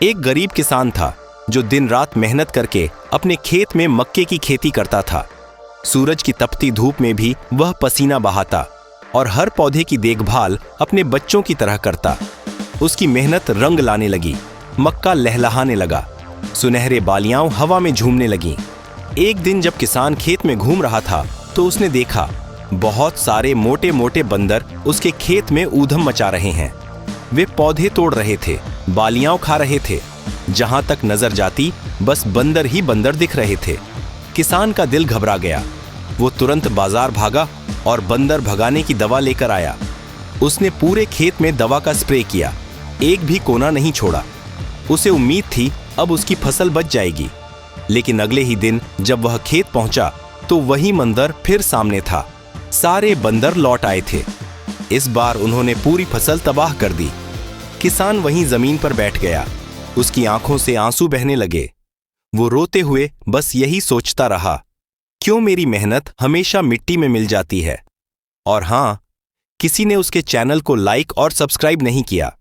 एक गरीब किसान था जो दिन रात मेहनत करके अपने खेत में मक्के की खेती करता था। सूरज की तपती धूप में भी वह पसीना बहाता और हर पौधे की देखभाल अपने बच्चों की तरह करता। उसकी मेहनत रंग लाने लगी, मक्का लहलहाने लगा, सुनहरे बालियां हवा में झूमने लगीं। एक दिन जब किसान खेत में घूम रहा था तो उसने देखा बहुत सारे मोटे मोटे बंदर उसके खेत में ऊधम मचा रहे हैं। वे पौधे तोड़ रहे थे, बालियां खा रहे थे। जहां तक नजर जाती बस बंदर ही बंदर दिख रहे थे। किसान का दिल घबरा गया। वो तुरंत बाजार भागा और बंदर भगाने की दवा लेकर आया। उसने पूरे खेत में दवा का स्प्रे किया, एक भी कोना नहीं छोड़ा। उसे उम्मीद थी अब उसकी फसल बच जाएगी। लेकिन अगले ही दिन जब वह खेत पहुंचा तो वही मंजर फिर सामने था। सारे बंदर लौट आए थे। इस बार उन्होंने पूरी फसल तबाह कर दी। किसान वहीं जमीन पर बैठ गया। उसकी आंखों से आंसू बहने लगे। वो रोते हुए बस यही सोचता रहा, क्यों मेरी मेहनत हमेशा मिट्टी में मिल जाती है। और हां, किसी ने उसके चैनल को लाइक और सब्सक्राइब नहीं किया।